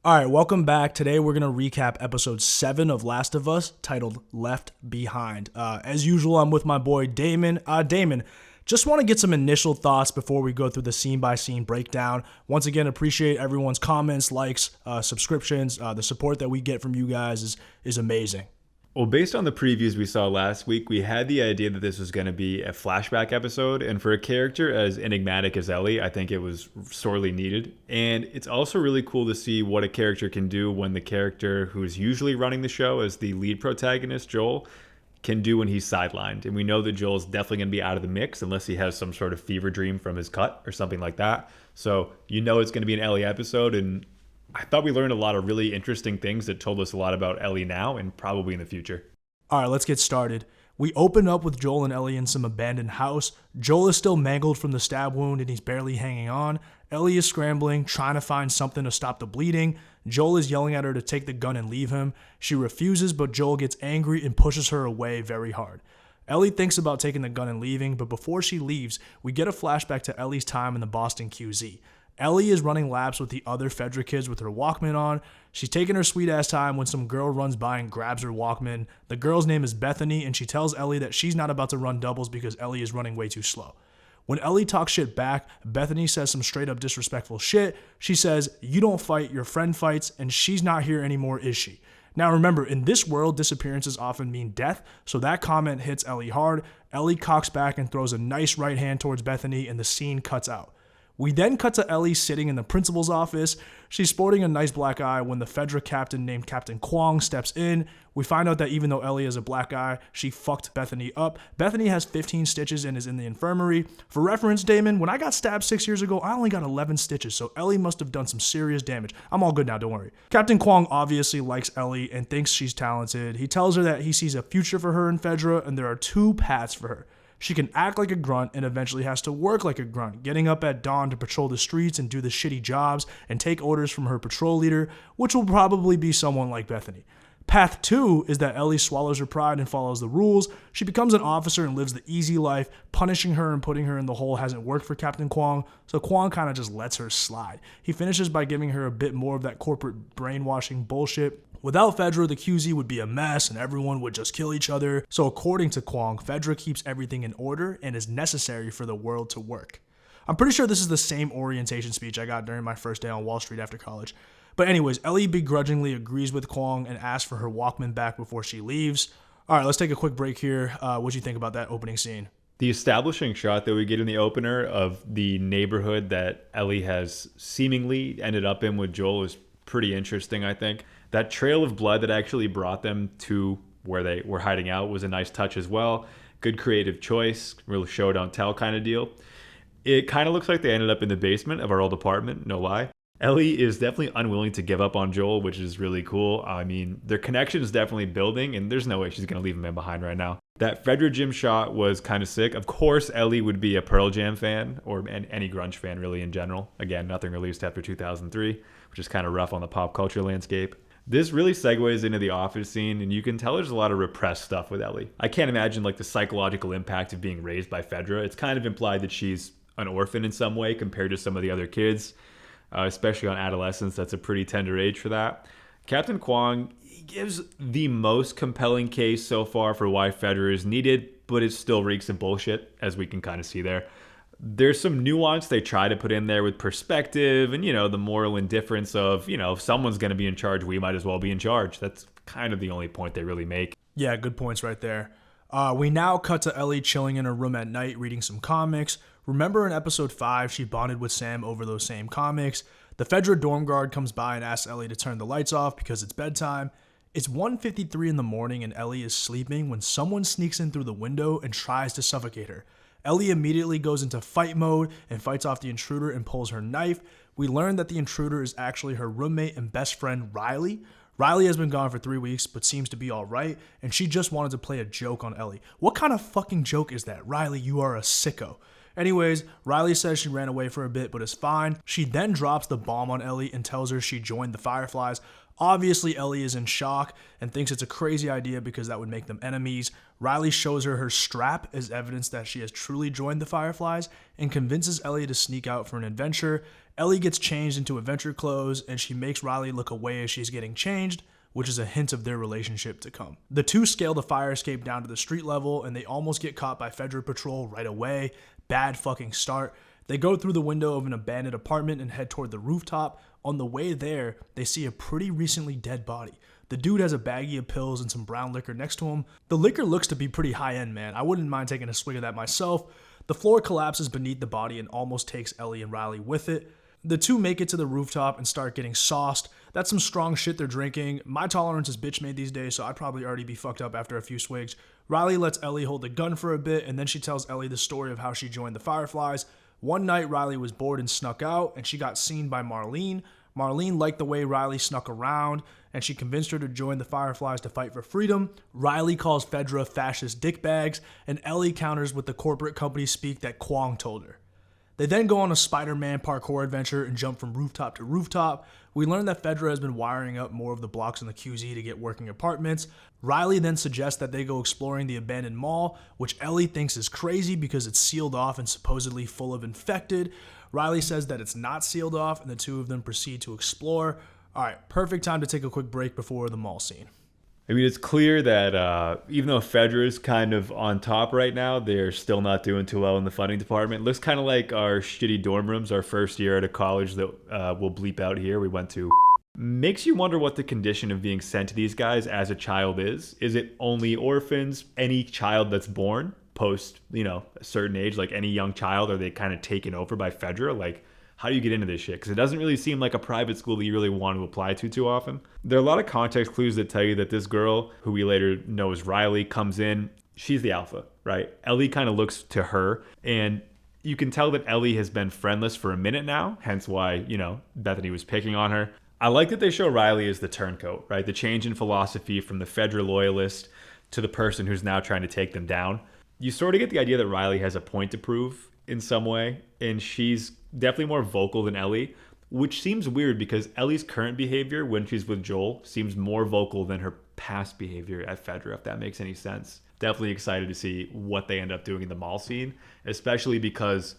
All right, welcome back. Today we're going to recap episode 7 of Last of Us, titled Left Behind. As usual, I'm with my boy Damon. Damon, just want to get some initial thoughts before we go through the scene-by-scene breakdown. Once again, appreciate everyone's comments, likes, subscriptions. The support that we get from you guys is amazing. Well, based on the previews we saw last week, we had the idea that this was going to be a flashback episode, and for a character as enigmatic as Ellie, I think it was sorely needed. And it's also really cool to see what a character can do when the character who's usually running the show as the lead protagonist, Joel, can do when he's sidelined. And we know that Joel's definitely going to be out of the mix unless he has some sort of fever dream from his cut or something like that. So you know it's going to be an Ellie episode, and I thought we learned a lot of really interesting things that told us a lot about Ellie now and probably in the future. All right, let's get started. We open up with Joel and Ellie in some abandoned house. Joel is still mangled from the stab wound and he's barely hanging on. Ellie is scrambling, trying to find something to stop the bleeding. Joel is yelling at her to take the gun and leave him. She refuses, but Joel gets angry and pushes her away very hard. Ellie thinks about taking the gun and leaving, but before she leaves, we get a flashback to Ellie's time in the Boston QZ. Ellie is running laps with the other Fedra kids with her Walkman on. She's taking her sweet ass time when some girl runs by and grabs her Walkman. The girl's name is Bethany, and she tells Ellie that she's not about to run doubles because Ellie is running way too slow. When Ellie talks shit back, Bethany says some straight up disrespectful shit. She says, "You don't fight, your friend fights, and she's not here anymore, is she?" Now remember, in this world, disappearances often mean death, so that comment hits Ellie hard. Ellie cocks back and throws a nice right hand towards Bethany, and the scene cuts out. We then cut to Ellie sitting in the principal's office. She's sporting a nice black eye when the Fedra captain named Captain Kwong steps in. We find out that even though Ellie is a black eye, she fucked Bethany up. Bethany has 15 stitches and is in the infirmary. For reference, Damon, when I got stabbed 6 years ago, I only got 11 stitches, so Ellie must have done some serious damage. I'm all good now, don't worry. Captain Kwong obviously likes Ellie and thinks she's talented. He tells her that he sees a future for her in Fedra and there are 2 paths for her. She can act like a grunt and eventually has to work like a grunt, getting up at dawn to patrol the streets and do the shitty jobs and take orders from her patrol leader, which will probably be someone like Bethany. Path 2 is that Ellie swallows her pride and follows the rules. She becomes an officer and lives the easy life. Punishing her and putting her in the hole hasn't worked for Captain Kwong, so Kwong kind of just lets her slide. He finishes by giving her a bit more of that corporate brainwashing bullshit. Without Fedra, the QZ would be a mess and everyone would just kill each other. So according to Kwong, Fedra keeps everything in order and is necessary for the world to work. I'm pretty sure this is the same orientation speech I got during my first day on Wall Street after college. But anyways, Ellie begrudgingly agrees with Kwong and asks for her Walkman back before she leaves. All right, let's take a quick break here. What'd you think about that opening scene? The establishing shot that we get in the opener of the neighborhood that Ellie has seemingly ended up in with Joel is pretty interesting, I think. That trail of blood that actually brought them to where they were hiding out was a nice touch as well. Good creative choice, real show don't tell kind of deal. It kind of looks like they ended up in the basement of our old apartment, no lie. Ellie is definitely unwilling to give up on Joel, which is really cool. I mean, their connection is definitely building, and there's no way she's going to leave him behind right now. That Fedra gym shot was kind of sick. Of course, Ellie would be a Pearl Jam fan, or any grunge fan really in general. Again, nothing released after 2003, which is kind of rough on the pop culture landscape. This really segues into the office scene, and you can tell there's a lot of repressed stuff with Ellie. I can't imagine like the psychological impact of being raised by Fedra. It's kind of implied that she's an orphan in some way compared to some of the other kids, especially on adolescence. That's a pretty tender age for that. Captain Kwong gives the most compelling case so far for why Fedra is needed, but it still reeks of bullshit, as we can kind of see there. There's some nuance they try to put in there with perspective and, the moral indifference of, if someone's going to be in charge, we might as well be in charge. That's kind of the only point they really make. Yeah, good points right there. We now cut to Ellie chilling in her room at night reading some comics. Remember in episode 5, she bonded with Sam over those same comics. The Fedra dorm guard comes by and asks Ellie to turn the lights off because it's bedtime. It's 1:53 in the morning and Ellie is sleeping when someone sneaks in through the window and tries to suffocate her. Ellie immediately goes into fight mode and fights off the intruder and pulls her knife. We learn that the intruder is actually her roommate and best friend, Riley. Riley has been gone for 3 weeks, but seems to be all right, and she just wanted to play a joke on Ellie. What kind of fucking joke is that? Riley, you are a sicko. Anyways, Riley says she ran away for a bit, but is fine. She then drops the bomb on Ellie and tells her she joined the Fireflies. Obviously, Ellie is in shock and thinks it's a crazy idea because that would make them enemies. Riley shows her strap as evidence that she has truly joined the Fireflies and convinces Ellie to sneak out for an adventure. Ellie gets changed into adventure clothes, and she makes Riley look away as she's getting changed, which is a hint of their relationship to come. The two scale the fire escape down to the street level, and they almost get caught by Fedra Patrol right away. Bad fucking start. They go through the window of an abandoned apartment and head toward the rooftop. On the way there, they see a pretty recently dead body. The dude has a baggie of pills and some brown liquor next to him. The liquor looks to be pretty high-end, man. I wouldn't mind taking a swig of that myself. The floor collapses beneath the body and almost takes Ellie and Riley with it. The two make it to the rooftop and start getting sauced. That's some strong shit they're drinking. My tolerance is bitch made these days, so I'd probably already be fucked up after a few swigs. Riley lets Ellie hold the gun for a bit, and then she tells Ellie the story of how she joined the Fireflies. One night, Riley was bored and snuck out, and she got seen by Marlene. Marlene liked the way Riley snuck around, and she convinced her to join the Fireflies to fight for freedom. Riley calls Fedra fascist dickbags, and Ellie counters with the corporate company speak that Kwong told her. They then go on a Spider-Man parkour adventure and jump from rooftop to rooftop. We learn that Fedra has been wiring up more of the blocks in the QZ to get working apartments. Riley then suggests that they go exploring the abandoned mall, which Ellie thinks is crazy because it's sealed off and supposedly full of infected. Riley says that it's not sealed off, and the two of them proceed to explore. All right, perfect time to take a quick break before the mall scene. I mean, it's clear that even though Fedra's kind of on top right now, they're still not doing too well in the funding department. Looks kind of like our shitty dorm rooms our first year at a college that we'll bleep out here. We went to. Makes you wonder what the condition of being sent to these guys as a child is. Is it only orphans? Any child that's born post, a certain age, like any young child, are they kind of taken over by Fedra? Like, how do you get into this shit? Because it doesn't really seem like a private school that you really want to apply to too often. There are a lot of context clues that tell you that this girl, who we later know as Riley, comes in. She's the alpha, right? Ellie kind of looks to her, and you can tell that Ellie has been friendless for a minute now, hence why, Bethany was picking on her. I like that they show Riley as the turncoat, right? The change in philosophy from the Fedra loyalist to the person who's now trying to take them down. You sort of get the idea that Riley has a point to prove in some way, and she's definitely more vocal than Ellie, which seems weird because Ellie's current behavior when she's with Joel seems more vocal than her past behavior at Fedra, if that makes any sense. Definitely excited to see what they end up doing in the mall scene, especially because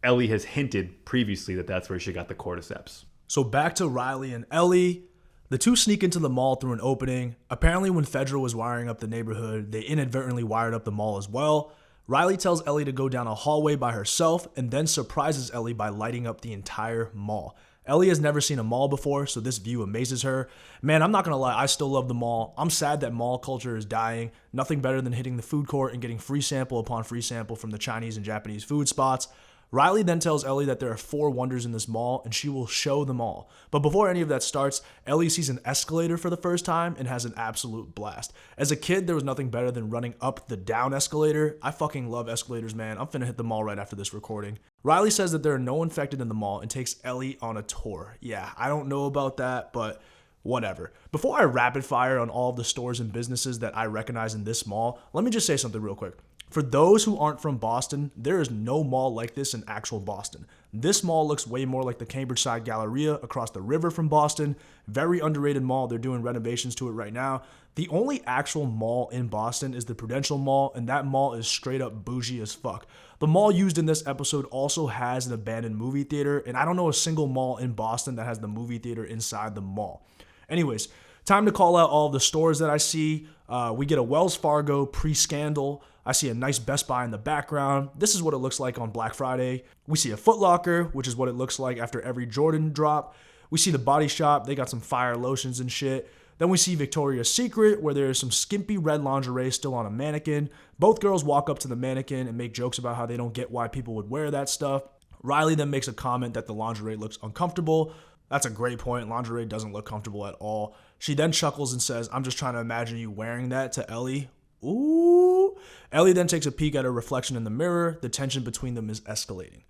Ellie has hinted previously that that's where she got the cordyceps. So back to Riley and Ellie. The two sneak into the mall through an opening. Apparently when Fedra was wiring up the neighborhood, they inadvertently wired up the mall as well. Riley tells Ellie to go down a hallway by herself and then surprises Ellie by lighting up the entire mall. Ellie has never seen a mall before, so this view amazes her. Man, I'm not gonna lie, I still love the mall. I'm sad that mall culture is dying. Nothing better than hitting the food court and getting free sample upon free sample from the Chinese and Japanese food spots. Riley then tells Ellie that there are 4 wonders in this mall and she will show them all. But before any of that starts, Ellie sees an escalator for the first time and has an absolute blast. As a kid, there was nothing better than running up the down escalator. I fucking love escalators, man. I'm finna hit the mall right after this recording. Riley says that there are no infected in the mall and takes Ellie on a tour. Yeah, I don't know about that, but whatever. Before I rapid fire on all of the stores and businesses that I recognize in this mall, let me just say something real quick. For those who aren't from Boston, there is no mall like this in actual Boston. This mall looks way more like the Cambridge Side Galleria across the river from Boston. Very underrated mall. They're doing renovations to it right now. The only actual mall in Boston is the Prudential Mall, and that mall is straight up bougie as fuck. The mall used in this episode also has an abandoned movie theater, and I don't know a single mall in Boston that has the movie theater inside the mall. Anyways, time to call out all of the stores that I see. We get a Wells Fargo pre-scandal. I see a nice Best Buy in the background. This is what it looks like on Black Friday. We see a Foot Locker, which is what it looks like after every Jordan drop. We see the Body Shop. They got some fire lotions and shit. Then we see Victoria's Secret, where there's some skimpy red lingerie still on a mannequin. Both girls walk up to the mannequin and make jokes about how they don't get why people would wear that stuff. Riley then makes a comment that the lingerie looks uncomfortable. That's a great point. Lingerie doesn't look comfortable at all. She then chuckles and says, "I'm just trying to imagine you wearing that," to Ellie. Ooh. Ellie then takes a peek at her reflection in the mirror. The tension between them is escalating.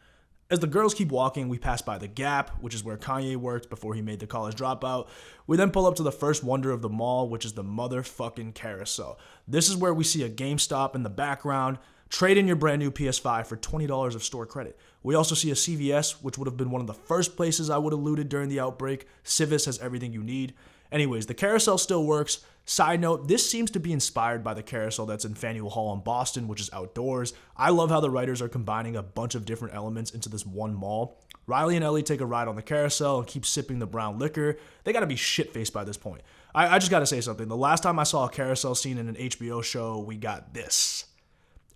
As the girls keep walking, we pass by the Gap, which is where Kanye worked before he made the college dropout. We then pull up to the first wonder of the mall, which is the motherfucking carousel. This is where we see a GameStop in the background. Trade in your brand new PS5 for $20 of store credit. We also see a CVS, which would have been one of the first places I would have looted during the outbreak. Civis has everything you need. Anyways, the carousel still works. Side note, this seems to be inspired by the carousel that's in Faneuil Hall in Boston, which is outdoors. I love how the writers are combining a bunch of different elements into this one mall. Riley and Ellie take a ride on the carousel and keep sipping the brown liquor. They gotta be shit-faced by this point. I just gotta say something. The last time I saw a carousel scene in an HBO show, we got this.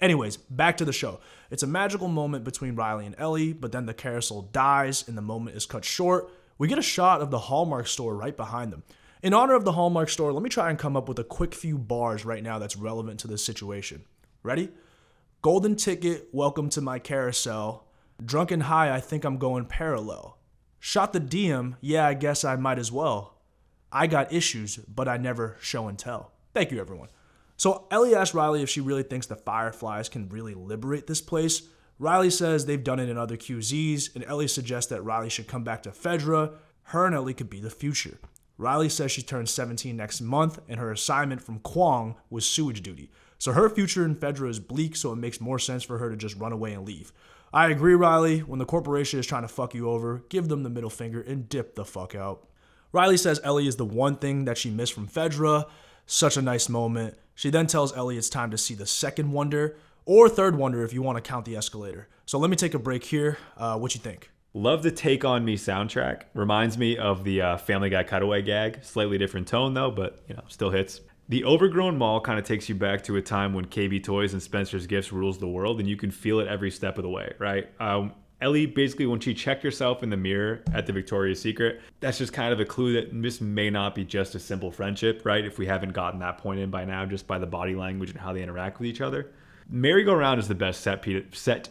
Anyways, back to the show. It's a magical moment between Riley and Ellie, but then the carousel dies and the moment is cut short. We get a shot of the Hallmark store right behind them. In honor of the Hallmark store, let me try and come up with a quick few bars right now that's relevant to this situation. Ready? Golden ticket, welcome to my carousel. Drunk and high, I think I'm going parallel. Shot the DM, yeah, I guess I might as well. I got issues, but I never show and tell. Thank you, everyone. So Ellie asks Riley if she really thinks the Fireflies can really liberate this place. Riley says they've done it in other QZs, and Ellie suggests that Riley should come back to Fedra. Her and Ellie could be the future. Riley says she turns 17 next month, and her assignment from Kwong was sewage duty. So her future in Fedra is bleak, so it makes more sense for her to just run away and leave. I agree, Riley. When the corporation is trying to fuck you over, give them the middle finger and dip the fuck out. Riley says Ellie is the one thing that she missed from Fedra. Such a nice moment. She then tells Ellie it's time to see the second wonder, or third wonder if you want to count the escalator. So let me take a break here. What you think? Love the Take On Me soundtrack. Reminds me of the Family Guy cutaway gag. Slightly different tone though, but still hits. The overgrown mall kind of takes you back to a time when KB Toys and Spencer's Gifts rules the world, and you can feel it every step of the way, right? Ellie, basically, when she checked herself in the mirror at the Victoria's Secret, that's just kind of a clue that this may not be just a simple friendship, right? If we haven't gotten that point in by now, just by the body language and how they interact with each other. Merry-Go-Round is the best set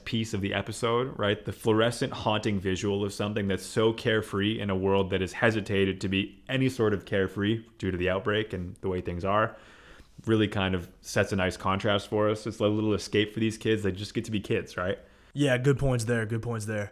piece of the episode, right? The fluorescent, haunting visual of something that's so carefree in a world that has hesitated to be any sort of carefree due to the outbreak and the way things are. Really kind of sets a nice contrast for us. It's a little escape for these kids. They just get to be kids, right? Yeah, good points there. Good points there.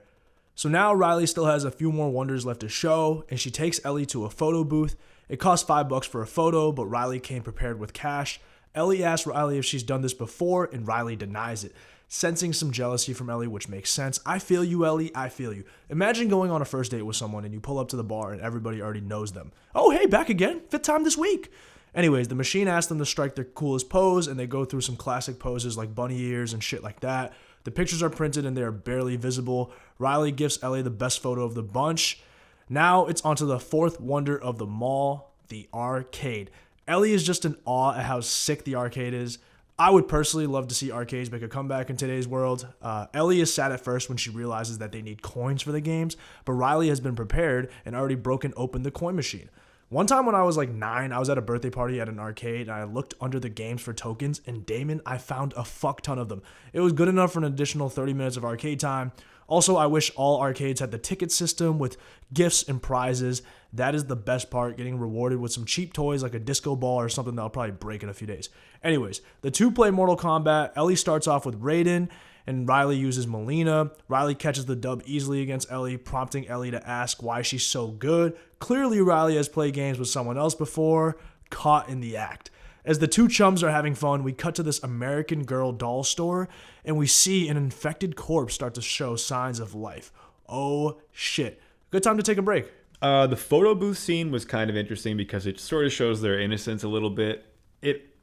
So now Riley still has a few more wonders left to show, and she takes Ellie to a photo booth. It costs $5 for a photo, but Riley came prepared with cash. Ellie asks Riley if she's done this before, and Riley denies it, sensing some jealousy from Ellie, which makes sense. I feel you, Ellie. I feel you. Imagine going on a first date with someone, and you pull up to the bar, and everybody already knows them. Oh, hey, back again. Fifth time this week. Anyways, the machine asks them to strike their coolest pose, and they go through some classic poses like bunny ears and shit like that. The pictures are printed and they are barely visible. Riley gives Ellie the best photo of the bunch. Now it's onto the fourth wonder of the mall, the arcade. Ellie is just in awe at how sick the arcade is. I would personally love to see arcades make a comeback in today's world. Ellie is sad at first when she realizes that they need coins for the games, but Riley has been prepared and already broken open the coin machine. One time when I was like 9, I was at a birthday party at an arcade and I looked under the games for tokens, and Damon, I found a fuck ton of them. It was good enough for an additional 30 minutes of arcade time. Also, I wish all arcades had the ticket system with gifts and prizes. That is the best part, getting rewarded with some cheap toys like a disco ball or something that'll probably break in a few days. Anyways, the two play Mortal Kombat. Ellie starts off with Raiden, and Riley uses Melina. Riley catches the dub easily against Ellie, prompting Ellie to ask why she's so good. Clearly, Riley has played games with someone else before. Caught in the act. As the two chums are having fun, we cut to this American Girl doll store, and we see an infected corpse start to show signs of life. Oh, shit. Good time to take a break. The photo booth scene was kind of interesting because it sort of shows their innocence a little bit.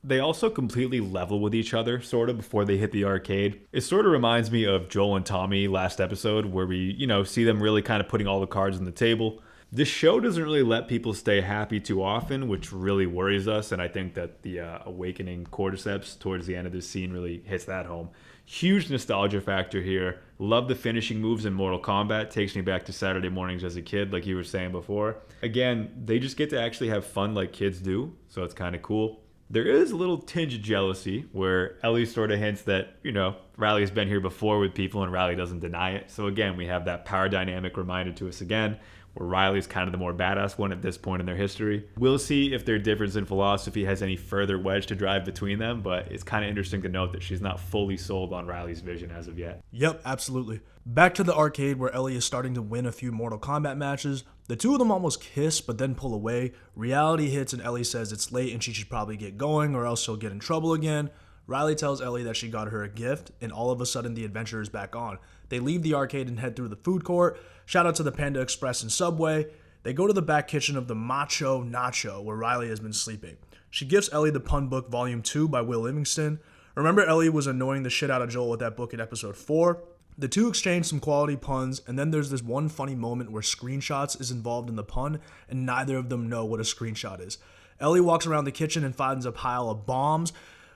They also completely level with each other, sort of, before they hit the arcade. It sort of reminds me of Joel and Tommy last episode, where we, see them really kind of putting all the cards on the table. This show doesn't really let people stay happy too often, which really worries us, and I think that the awakening cordyceps towards the end of this scene really hits that home. Huge nostalgia factor here. Love the finishing moves in Mortal Kombat. Takes me back to Saturday mornings as a kid, like you were saying before. Again, they just get to actually have fun like kids do, so it's kind of cool. There is a little tinge of jealousy where Ellie sort of hints that, Riley's been here before with people and Riley doesn't deny it. So again, we have that power dynamic reminded to us again, where Riley's kind of the more badass one at this point in their history. We'll see if their difference in philosophy has any further wedge to drive between them, but it's kind of interesting to note that she's not fully sold on Riley's vision as of yet. Yep, absolutely. Back to the arcade where Ellie is starting to win a few Mortal Kombat matches. The two of them almost kiss, but then pull away. Reality hits and Ellie says it's late and she should probably get going or else she'll get in trouble again. Riley tells Ellie that she got her a gift, and all of a sudden the adventure is back on. They leave the arcade and head through the food court. Shout out to the Panda Express and Subway. They go to the back kitchen of the Macho Nacho, where Riley has been sleeping. She gives Ellie the Pun Book Volume 2 by Will Livingston. Remember, Ellie was annoying the shit out of Joel with that book in episode 4? The two exchange some quality puns, and then there's this one funny moment where screenshots is involved in the pun, and neither of them know what a screenshot is. Ellie walks around the kitchen and finds a pile of bombs,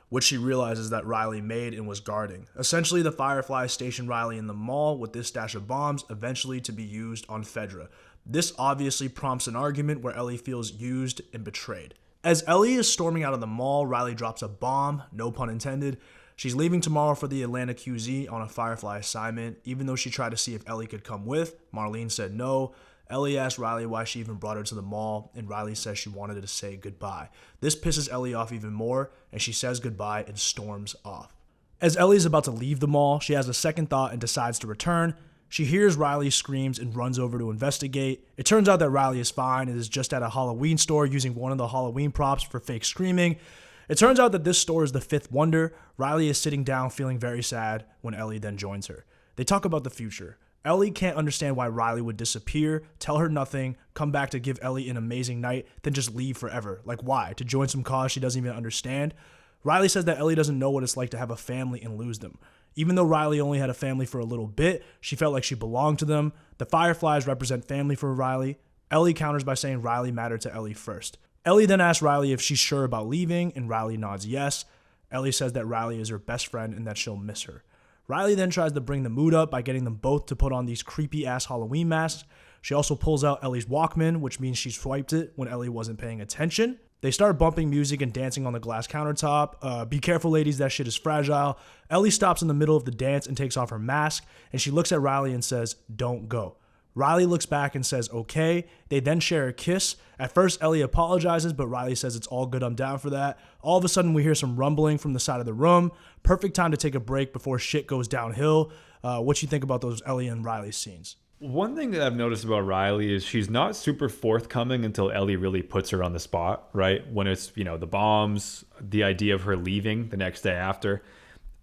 which she realizes that Riley made and was guarding. Essentially, the Fireflies station Riley in the mall with this stash of bombs, eventually to be used on Fedra. This obviously prompts an argument where Ellie feels used and betrayed. As Ellie is storming out of the mall, Riley drops a bomb, no pun intended. She's leaving tomorrow for the Atlanta QZ on a Firefly assignment. Even though she tried to see if Ellie could come with, Marlene said no. Ellie asked Riley why she even brought her to the mall, and Riley says she wanted to say goodbye. This pisses Ellie off even more, and she says goodbye and storms off. As Ellie's about to leave the mall, she has a second thought and decides to return. She hears Riley's screams and runs over to investigate. It turns out that Riley is fine and is just at a Halloween store using one of the Halloween props for fake screaming. It turns out that this store is the fifth wonder. Riley is sitting down feeling very sad when Ellie then joins her. They talk about the future. Ellie can't understand why Riley would disappear, tell her nothing, come back to give Ellie an amazing night, then just leave forever. Like why? To join some cause she doesn't even understand? Riley says that Ellie doesn't know what it's like to have a family and lose them. Even though Riley only had a family for a little bit, she felt like she belonged to them. The Fireflies represent family for Riley. Ellie counters by saying Riley mattered to Ellie first. Ellie then asks Riley if she's sure about leaving, and Riley nods yes. Ellie says that Riley is her best friend and that she'll miss her. Riley then tries to bring the mood up by getting them both to put on these creepy-ass Halloween masks. She also pulls out Ellie's Walkman, which means she swiped it when Ellie wasn't paying attention. They start bumping music and dancing on the glass countertop. Be careful, ladies, that shit is fragile. Ellie stops in the middle of the dance and takes off her mask, and she looks at Riley and says, "Don't go." Riley looks back and says, "Okay." They then share a kiss. At first, Ellie apologizes, but Riley says it's all good, I'm down for that. All of a sudden, we hear some rumbling from the side of the room. Perfect time to take a break before shit goes downhill. What you think about those Ellie and Riley scenes? One thing that I've noticed about Riley is she's not super forthcoming until Ellie really puts her on the spot, right? When it's, the bombs, the idea of her leaving the next day after,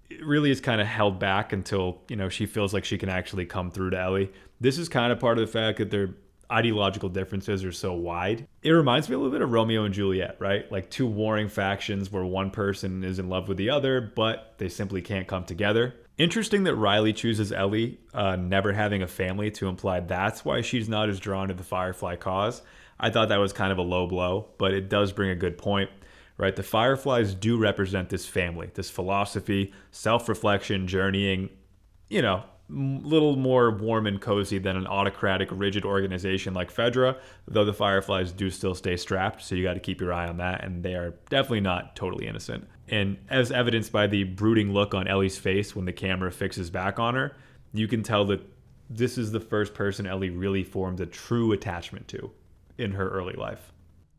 it really is kind of held back until, she feels like she can actually come through to Ellie. This is kind of part of the fact that their ideological differences are so wide. It reminds me a little bit of Romeo and Juliet, right? Like two warring factions where one person is in love with the other, but they simply can't come together. Interesting that Riley chooses Ellie, never having a family, to imply that's why she's not as drawn to the Firefly cause. I thought that was kind of a low blow, but it does bring a good point, right? The Fireflies do represent this family, this philosophy, self-reflection, journeying, little more warm and cozy than an autocratic, rigid organization like Fedra, though the Fireflies do still stay strapped, so you got to keep your eye on that, and they are definitely not totally innocent. And as evidenced by the brooding look on Ellie's face when the camera fixes back on her, you can tell that this is the first person Ellie really formed a true attachment to in her early life.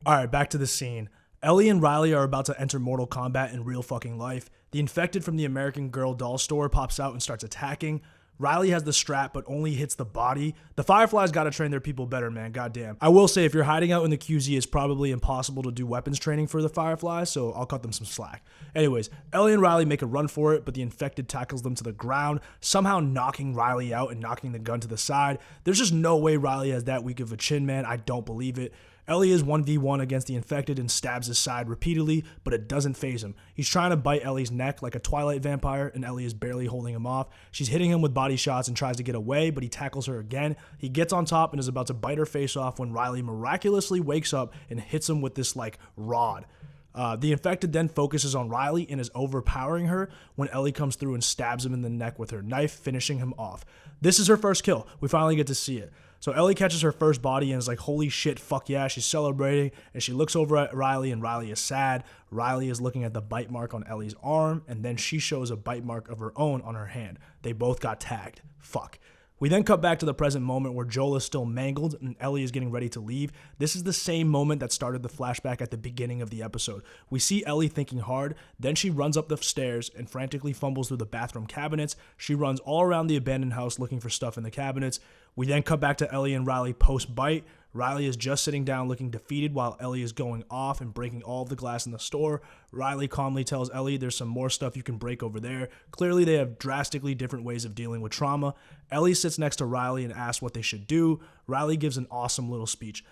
All right, back to the scene. Ellie and Riley are about to enter Mortal Kombat in real fucking life. The infected from the American Girl doll store pops out and starts attacking. Riley has the strap, but only hits the body. The Fireflies gotta train their people better, man. Goddamn. I will say, if you're hiding out in the QZ, it's probably impossible to do weapons training for the Fireflies, so I'll cut them some slack. Anyways, Ellie and Riley make a run for it, but the infected tackles them to the ground, somehow knocking Riley out and knocking the gun to the side. There's just no way Riley has that weak of a chin, man. I don't believe it. Ellie is 1v1 against the infected and stabs his side repeatedly, but it doesn't faze him. He's trying to bite Ellie's neck like a Twilight vampire, and Ellie is barely holding him off. She's hitting him with body shots and tries to get away, but he tackles her again. He gets on top and is about to bite her face off when Riley miraculously wakes up and hits him with this, rod. The infected then focuses on Riley and is overpowering her when Ellie comes through and stabs him in the neck with her knife, finishing him off. This is her first kill. We finally get to see it. So Ellie catches her first body and is like, holy shit, fuck yeah, she's celebrating, and she looks over at Riley, and Riley is sad. Riley is looking at the bite mark on Ellie's arm, and then she shows a bite mark of her own on her hand. They both got tagged. Fuck. We then cut back to the present moment where Joel is still mangled and Ellie is getting ready to leave. This is the same moment that started the flashback at the beginning of the episode. We see Ellie thinking hard, then she runs up the stairs and frantically fumbles through the bathroom cabinets. She runs all around the abandoned house looking for stuff in the cabinets. We then cut back to Ellie and Riley post-bite. Riley is just sitting down looking defeated while Ellie is going off and breaking all of the glass in the store. Riley calmly tells Ellie there's some more stuff you can break over there. Clearly they have drastically different ways of dealing with trauma. Ellie sits next to Riley and asks what they should do. Riley gives an awesome little speech.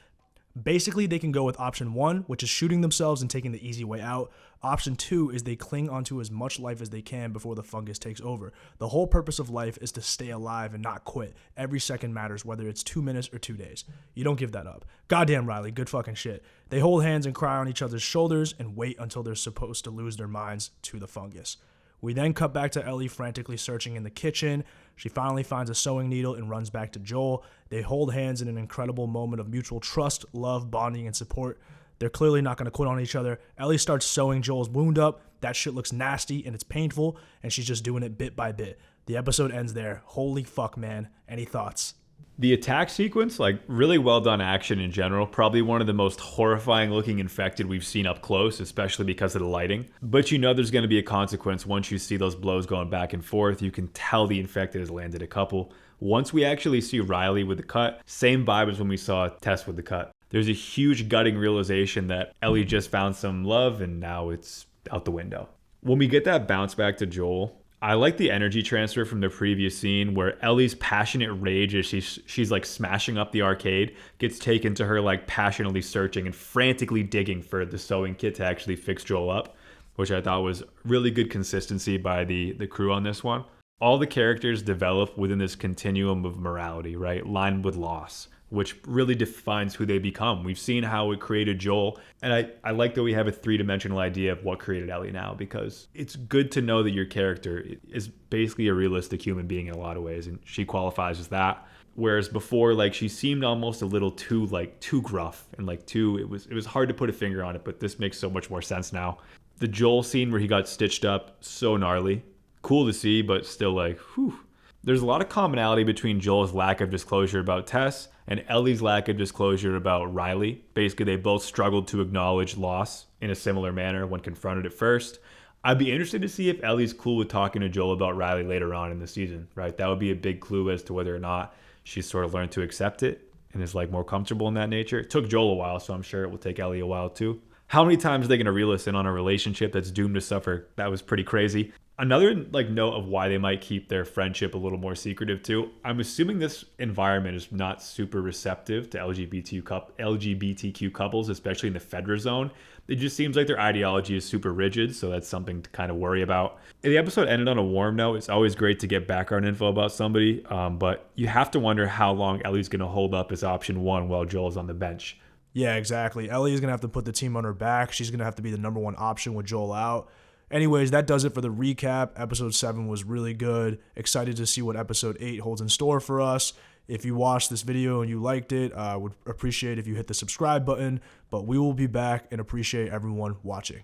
Basically, they can go with option 1, which is shooting themselves and taking the easy way out. Option 2 is they cling onto as much life as they can before the fungus takes over. The whole purpose of life is to stay alive and not quit. Every second matters, whether it's 2 minutes or 2 days. You don't give that up. Goddamn, Riley, good fucking shit. They hold hands and cry on each other's shoulders and wait until they're supposed to lose their minds to the fungus. We then cut back to Ellie frantically searching in the kitchen. She finally finds a sewing needle and runs back to Joel. They hold hands in an incredible moment of mutual trust, love, bonding, and support. They're clearly not going to quit on each other. Ellie starts sewing Joel's wound up. That shit looks nasty and it's painful, and she's just doing it bit by bit. The episode ends there. Holy fuck, man. Any thoughts? The attack sequence, like really well done action in general, probably one of the most horrifying looking infected we've seen up close, especially because of the lighting. But you know there's going to be a consequence once you see those blows going back and forth. You can tell the infected has landed a couple. Once we actually see Riley with the cut, same vibe as when we saw Tess with the cut. There's a huge gutting realization that Ellie just found some love and now it's out the window. When we get that bounce back to Joel, I like the energy transfer from the previous scene where Ellie's passionate rage as she's like smashing up the arcade gets taken to her like passionately searching and frantically digging for the sewing kit to actually fix Joel up, which I thought was really good consistency by the crew on this one. All the characters develop within this continuum of morality, right? Lined with loss, which really defines who they become. We've seen how it created Joel, and I like that we have a three-dimensional idea of what created Ellie now, because it's good to know that your character is basically a realistic human being in a lot of ways, and she qualifies as that. Whereas before, like, she seemed almost a little too gruff and it was hard to put a finger on it, but this makes so much more sense now. The Joel scene where he got stitched up, so gnarly. Cool to see, but still like, whew. There's a lot of commonality between Joel's lack of disclosure about Tess and Ellie's lack of disclosure about Riley. Basically, they both struggled to acknowledge loss in a similar manner when confronted at first. I'd be interested to see if Ellie's cool with talking to Joel about Riley later on in the season, right? That would be a big clue as to whether or not she's sort of learned to accept it and is like more comfortable in that nature. It took Joel a while, so I'm sure it will take Ellie a while too. How many times are they going to reel us in on a relationship that's doomed to suffer? That was pretty crazy. Another note of why they might keep their friendship a little more secretive too. I'm assuming this environment is not super receptive to LGBTQ couples, especially in the Fedra zone. It just seems like their ideology is super rigid, so that's something to kind of worry about. The episode ended on a warm note. It's always great to get background info about somebody, but you have to wonder how long Ellie's going to hold up as option 1 while Joel's on the bench. Yeah, exactly. Ellie is going to have to put the team on her back. She's going to have to be the number 1 option with Joel out. Anyways, that does it for the recap. Episode 7 was really good. Excited to see what episode 8 holds in store for us. If you watched this video and you liked it, I would appreciate if you hit the subscribe button. But we will be back and appreciate everyone watching.